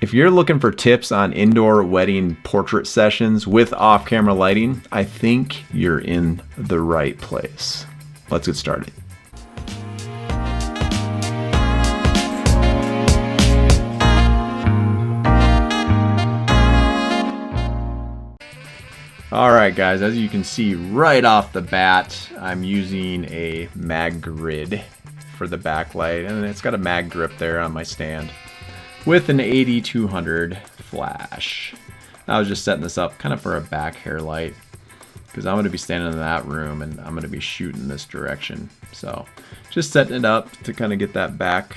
If you're looking for tips on indoor wedding portrait sessions with off-camera lighting, I think you're in the right place. Let's get started. Alright guys, as you can see right off the bat, I'm using a mag grid for the backlight, and it's got a mag grip there on my stand with an 8200 flash. I was just setting this up kind of for a back hair light because I'm going to be standing in that room and I'm going to be shooting this direction. So just setting it up to kind of get that back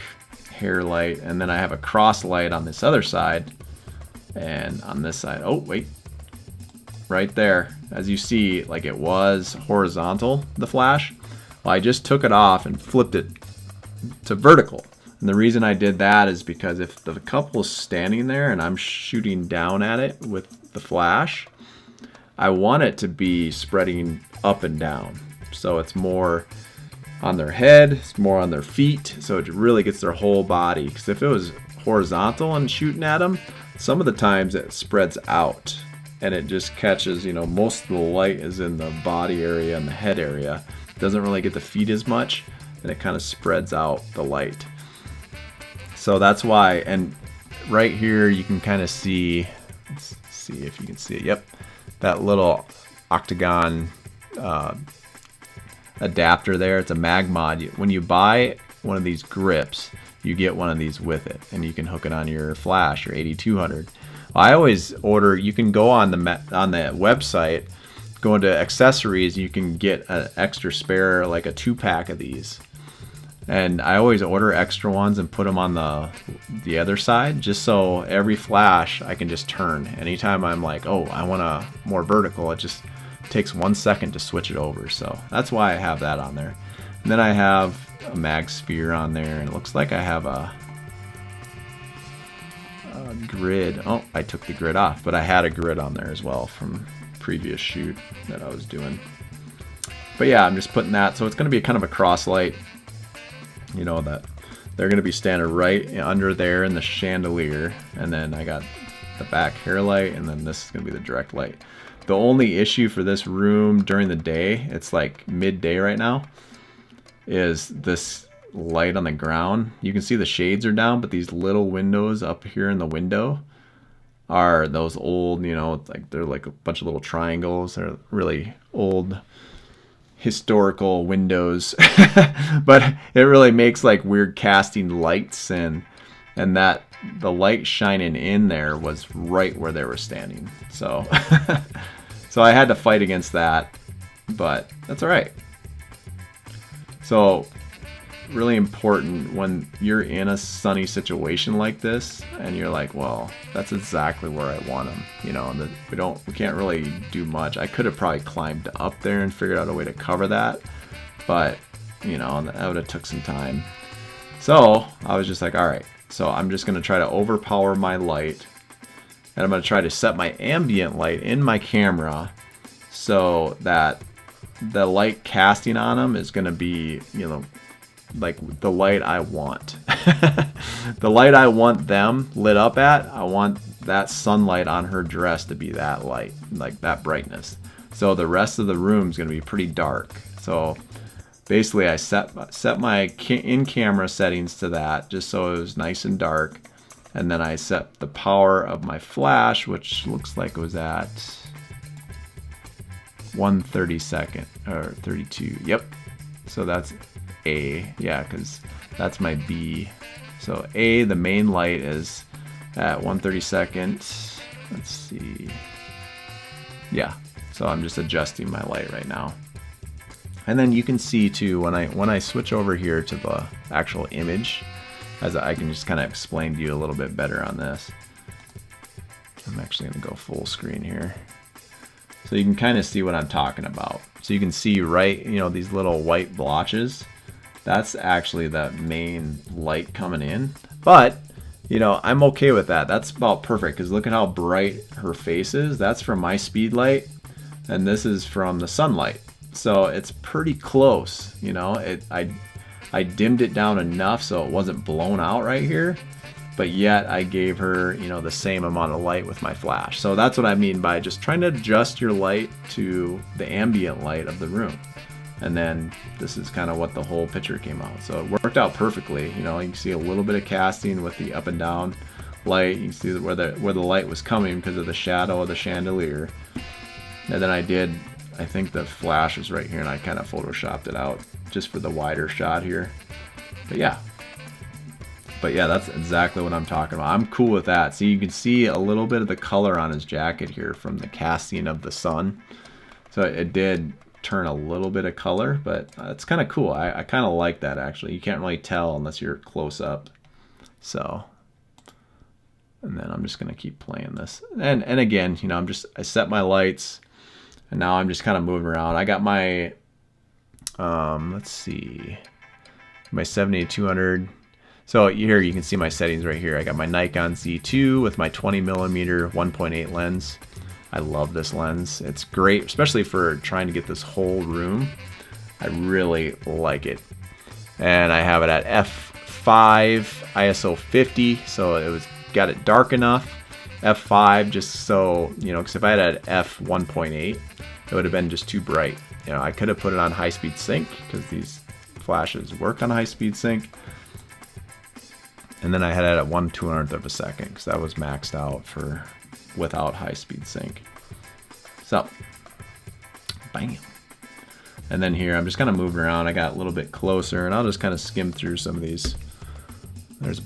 hair light, and then I have a cross light on this other side and on this side. Oh wait, right there, as you see, like it was horizontal, the flash. Well, I just took it off and flipped it to vertical. And the reason I did that is because if the couple is standing there and I'm shooting down at it with the flash, I want it to be spreading up and down. So it's more on their head, it's more on their feet, so it really gets their whole body. Because if it was horizontal and shooting at them, some of the times it spreads out and it just catches, you know, most of the light is in the body area and the head area. It doesn't really get the feet as much, and it kind of spreads out the light. So that's why, and right here you can kind of see, let's see if you can see it, yep, that little octagon adapter there. It's a mag mod. When you buy one of these grips, you get one of these with it, and you can hook it on your flash, your 8200. I always order, you can go on the website, go into accessories, you can get an extra spare, like a 2-pack of these. And I always order extra ones and put them on the other side, just so every flash I can just turn. Anytime I'm like, oh, I want a more vertical, it just takes 1 second to switch it over. So that's why I have that on there. And then I have a mag sphere on there, and it looks like I have a grid. Oh, I took the grid off, but I had a grid on there as well from previous shoot that I was doing. But yeah, I'm just putting that, so it's going to be kind of a cross light. You know, that they're going to be standing right under there in the chandelier, and then I got the back hair light, and then this is going to be the direct light. The only issue for this room during the day, it's like midday right now, is this light on the ground. You can see the shades are down, but these little windows up here in the window are those old, you know, like they're like a bunch of little triangles. They're really old historical windows. But it really makes like weird casting lights, and that the light shining in there was right where they were standing. So so I had to fight against that, but that's all right. So really important when you're in a sunny situation like this and you're like, well, that's exactly where I want them, you know, and we can't really do much. I could have probably climbed up there and figured out a way to cover that, but you know, that would have took some time. So I was just like, all right, so I'm just going to try to overpower my light, and I'm going to try to set my ambient light in my camera so that the light casting on them is going to be, you know, like the light I want. The light I want them lit up at, I want that sunlight on her dress to be that light, like that brightness. So the rest of the room is going to be pretty dark. So basically I set my in-camera settings to that just so it was nice and dark. And then I set the power of my flash, which looks like it was at 1/32 or 32. Yep. So that's A, yeah, because that's my B. So A, the main light, is at 1/32. Let's see. Yeah, so I'm just adjusting my light right now. And then you can see too, when I switch over here to the actual image, as I can just kind of explain to you a little bit better on this. I'm actually going to go full screen here. So you can kind of see what I'm talking about. So you can see right, you know, these little white blotches. That's actually the main light coming in. But, you know, I'm okay with that. That's about perfect because look at how bright her face is. That's from my speed light, and this is from the sunlight. So it's pretty close, you know. I dimmed it down enough so it wasn't blown out right here. but yet I gave her, you know, the same amount of light with my flash. So that's what I mean by just trying to adjust your light to the ambient light of the room. And then this is kind of what the whole picture came out. So it worked out perfectly. You know, you can see a little bit of casting with the up and down light. You can see where the light was coming because of the shadow of the chandelier. And then I think the flash is right here, and I kind of photoshopped it out just for the wider shot here. But yeah, that's exactly what I'm talking about. I'm cool with that. See, you can see a little bit of the color on his jacket here from the casting of the sun. So it did turn a little bit of color, but it's kind of cool. I kind of like that, actually. You can't really tell unless you're close up. So, and then I'm just going to keep playing this. And again, you know, I set my lights, and now I'm just kind of moving around. I got my, let's see, my 70-200. So here you can see my settings right here. I got my Nikon Z2 with my 20mm 1.8 lens. I love this lens. It's great, especially for trying to get this whole room. I really like it. And I have it at f5, ISO 50, so got it dark enough. f5 just so, you know, because if I had it at f1.8, it would have been just too bright. You know, I could have put it on high-speed sync because these flashes work on high-speed sync. And then I had it at 1/200th of a second because that was maxed out for without high-speed sync. So, bam. And then here, I'm just kind of moving around. I got a little bit closer, and I'll just kind of skim through some of these.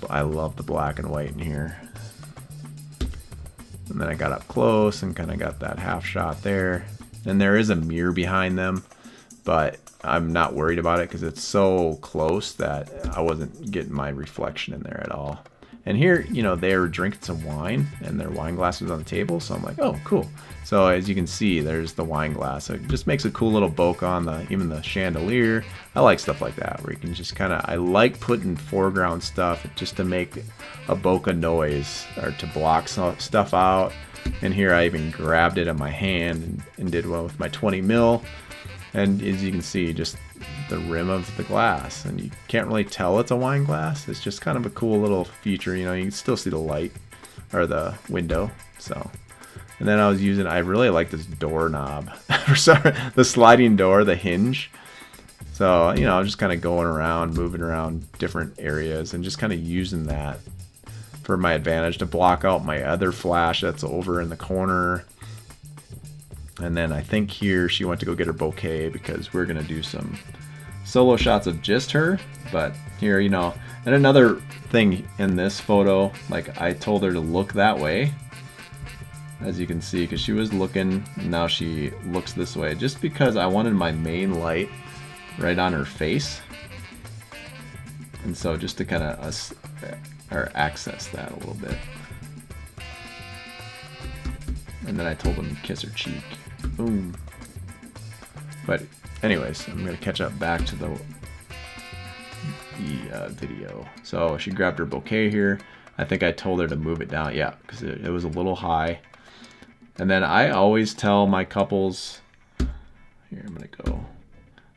I love the black and white in here. And then I got up close and kind of got that half shot there. And there is a mirror behind them, but I'm not worried about it because it's so close that I wasn't getting my reflection in there at all. And here, you know, they were drinking some wine and their wine glass was on the table. So I'm like, oh, cool. So as you can see, there's the wine glass. So it just makes a cool little bokeh on even the chandelier. I like stuff like that where you can just kind of, I like putting foreground stuff just to make a bokeh noise or to block stuff out. And here I even grabbed it in my hand and did one with my 20mm. And as you can see, just the rim of the glass, and you can't really tell it's a wine glass. It's just kind of a cool little feature. You know, you can still see the light or the window. So, and then I really like this doorknob. Sorry, the sliding door, the hinge. So, you know, I'm just kind of going around, moving around different areas, and just kind of using that for my advantage to block out my other flash that's over in the corner. And then I think here she went to go get her bouquet because we're going to do some solo shots of just her. But here, you know, and another thing in this photo, like I told her to look that way, as you can see, because she was looking, now she looks this way, just because I wanted my main light right on her face. And so just to kind of access that a little bit. And then I told him to kiss her cheek. Boom. But anyways, I'm going to catch up back to the video. So she grabbed her bouquet here. I think I told her to move it down. Yeah, because it was a little high. And then I always tell my couples, here I'm going to go.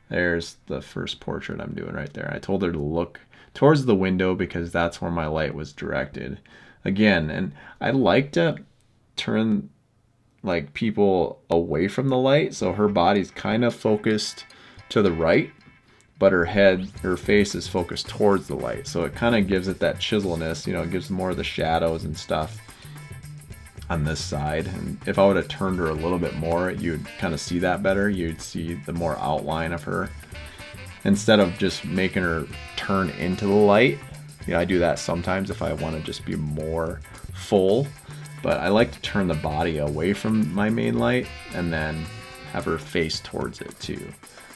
There's the first portrait I'm doing right there. I told her to look towards the window because that's where my light was directed. Again, and I like to turn like people away from the light, so her body's kind of focused to the right, but her face is focused towards the light, so it kind of gives it that chiselness. You know, it gives more of the shadows and stuff on this side. And if I would have turned her a little bit more, you'd kind of see that better. You'd see the more outline of her instead of just making her turn into the light. You know, I do that sometimes if I want to just be more full. But I like to turn the body away from my main light and then have her face towards it too.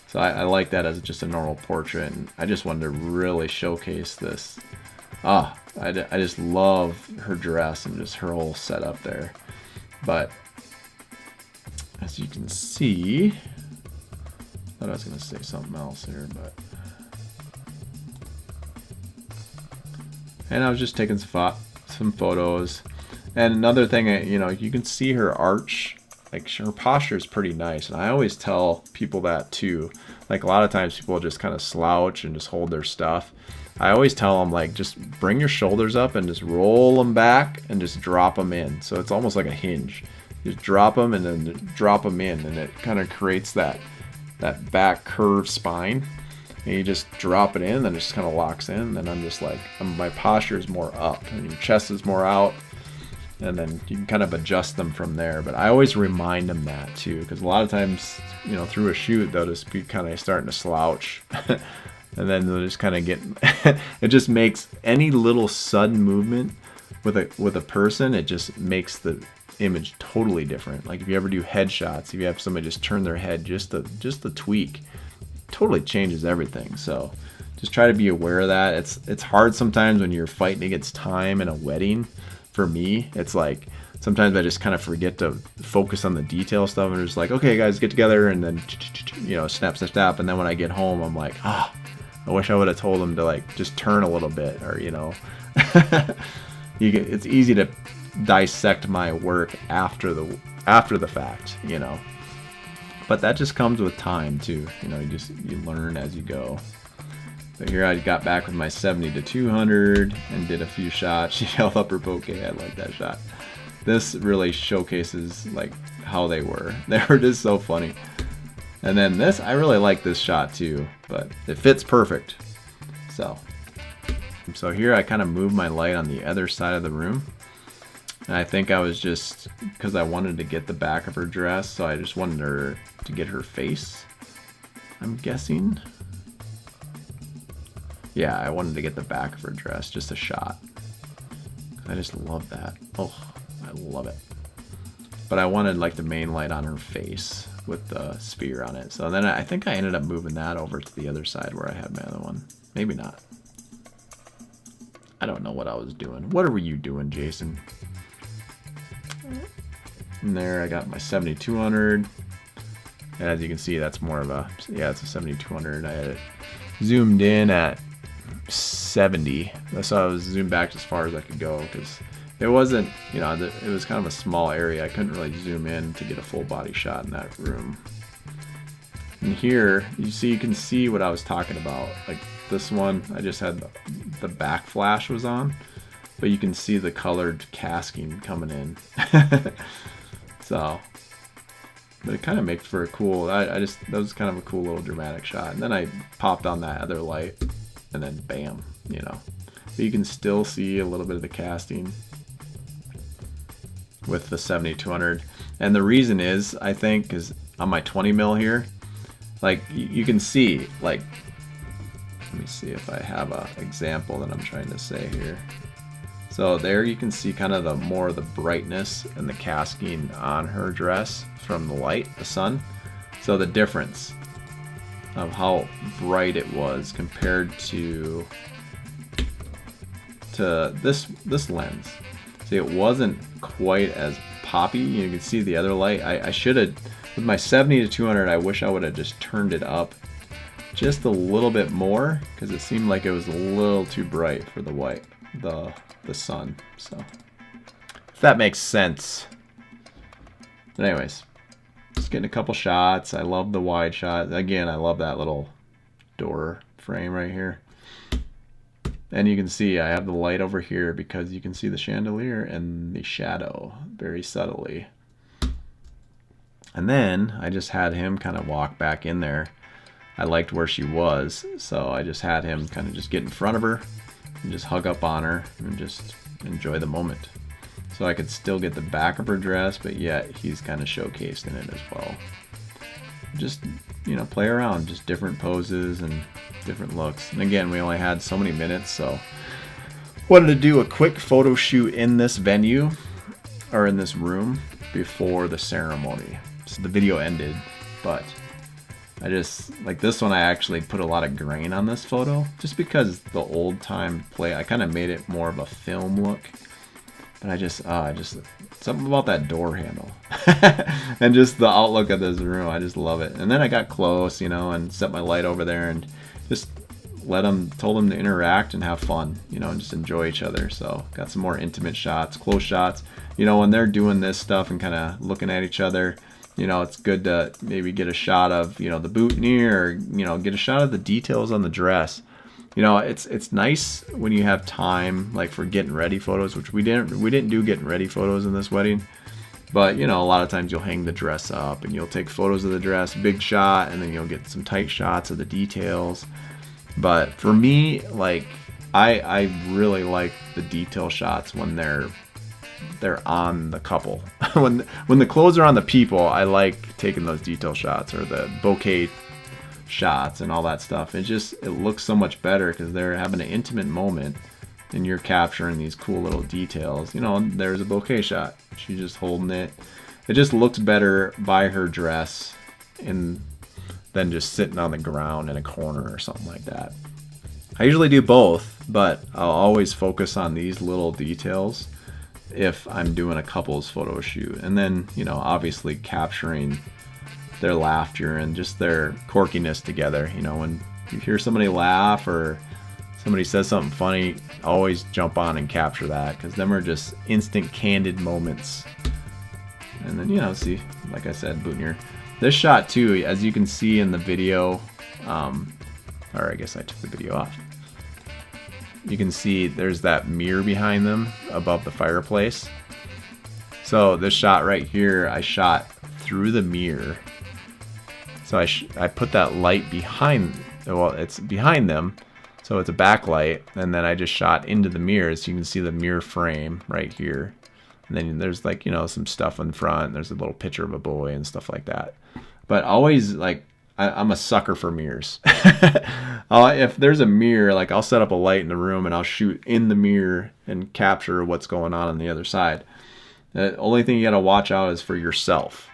So I like that as just a normal portrait, and I just wanted to really showcase this. I just love her dress and just her whole setup there. But as you can see, I thought I was going to say something else here, but. And I was just taking some photos. And another thing, you know, you can see her arch, like her posture is pretty nice. And I always tell people that too. Like a lot of times people just kind of slouch and just hold their stuff. I always tell them, like, just bring your shoulders up and just roll them back and just drop them in. So it's almost like a hinge. Just drop them and then drop them in, and it kind of creates that back curved spine. And you just drop it in, then it just kind of locks in. And I'm just like, my posture is more up, and your chest is more out. And then you can kind of adjust them from there. But I always remind them that too, because a lot of times, you know, through a shoot, they'll just be kind of starting to slouch. And then they'll just kind of get, it just makes any little sudden movement with a person, it just makes the image totally different. Like if you ever do headshots, if you have somebody just turn their head just a tweak, totally changes everything. So just try to be aware of that. It's hard sometimes when you're fighting against time in a wedding. For me, it's like sometimes I just kind of forget to focus on the detail stuff, and just like, okay guys, get together, and then, you know, snap, and then when I get home, I'm like, I wish I would have told them to like just turn a little bit, or, you know. It's easy to dissect my work after the fact, you know, but that just comes with time too, you know. You learn as you go. But here I got back with my 70-200 and did a few shots. She held up her bouquet. I like that shot. This really showcases like how they were. They were just so funny. And then this, I really like this shot too, but it fits perfect. So here I kind of moved my light on the other side of the room. And I think I was just, because I wanted to get the back of her dress, so I just wanted her to get her face, I'm guessing. Yeah, I wanted to get the back of her dress, just a shot. I just love that. Oh, I love it. But I wanted like the main light on her face with the sphere on it. So then I think I ended up moving that over to the other side where I had my other one. Maybe not. I don't know what I was doing. What were you doing, Jason? And there I got my 70-200. And as you can see, that's more of a, yeah, it's a 70-200. I had it zoomed in at 70. So I was zoomed back as far as I could go, because it wasn't, you know, it was kind of a small area. I couldn't really zoom in to get a full body shot in that room. And here you can see what I was talking about. Like this one, I just had the back flash was on, but you can see the colored casking coming in. So, but it kind of makes for a cool, that was kind of a cool little dramatic shot. And then I popped on that other light, and then bam, you know. But you can still see a little bit of the casting with the 70-200. And the reason is, I think, is on my 20 mil here, like you can see, like, let me see if I have an example that I'm trying to say here. So there you can see kind of the more of the brightness and the casting on her dress from the light, the sun. So the difference of how bright it was compared to this lens. See, it wasn't quite as poppy. You can see the other light. I should have, with my 70-200, I wish I would have just turned it up just a little bit more, because it seemed like it was a little too bright for the white, the sun. So if that makes sense. But anyways, just getting a couple shots. I love the wide shot. Again, I love that little door frame right here. And you can see I have the light over here because you can see the chandelier and the shadow very subtly. And then I just had him kind of walk back in there. I liked where she was, so I just had him kind of just get in front of her and just hug up on her and just enjoy the moment. So I could still get the back of her dress, but yet he's kind of showcased in it as well. Just, you know, play around, just different poses and different looks. And again, we only had so many minutes, so wanted to do a quick photo shoot in this venue, or in this room, before the ceremony. So the video ended, but I just, like this one, I actually put a lot of grain on this photo, just because the old time play, I kind of made it more of a film look. But I just something about that door handle and just the outlook of this room, I just love it. And then I got close, you know, and set my light over there and just told them to interact and have fun, you know, and just enjoy each other. So got some more intimate shots, close shots. You know, when they're doing this stuff and kind of looking at each other, you know, it's good to maybe get a shot of, you know, the boutonniere, or, you know, get a shot of the details on the dress. you know, it's nice when you have time, like for getting ready photos, which we didn't do getting ready photos in this wedding. But, you know, a lot of times you'll hang the dress up and you'll take photos of the dress, big shot, and then you'll get some tight shots of the details. But for me, like, I really like the detail shots when they're on the couple. when the clothes are on the people, I like taking those detail shots or the bouquet shots and all that stuff. It looks so much better because they're having an intimate moment and you're capturing these cool little details. You know, there's a bouquet shot. She's just holding it. It just looks better by her dress than just sitting on the ground in a corner or something like that. I usually do both, but I'll always focus on these little details if I'm doing a couples photo shoot. And then, you know, obviously capturing their laughter and just their quirkiness together. You know, when you hear somebody laugh or somebody says something funny, always jump on and capture that, because them are just instant candid moments. And then, you know, see, like I said, boutonniere. This shot too, as you can see in the video, or I guess I took the video off. You can see there's that mirror behind them above the fireplace. So this shot right here, I shot through the mirror. So I put that light behind, well, it's behind them. So it's a backlight, and then I just shot into the mirror, so you can see the mirror frame right here. And then there's, like, you know, some stuff in front. There's a little picture of a boy and stuff like that. But always, like, I'm a sucker for mirrors. If there's a mirror, like, I'll set up a light in the room and I'll shoot in the mirror and capture what's going on the other side. The only thing you gotta watch out is for yourself.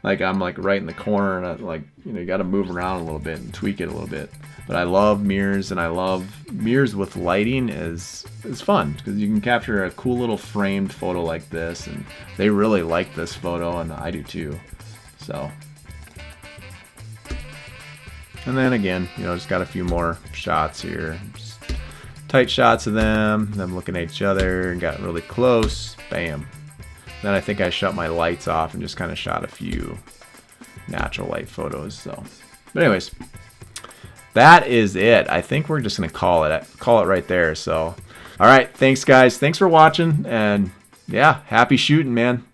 Like, I'm like right in the corner, and I, like, you know, you gotta move around a little bit and tweak it a little bit. But I love mirrors, and I love mirrors with lighting is fun, because you can capture a cool little framed photo like this, and they really like this photo, and I do too. So, and then again, you know, just got a few more shots here. Just tight shots of them looking at each other, and got really close. Bam. Then I think I shut my lights off and just kind of shot a few natural light photos. So, but anyways, that is it. I think we're just gonna call it right there. So, all right, thanks guys. Thanks for watching, and yeah, happy shooting, man.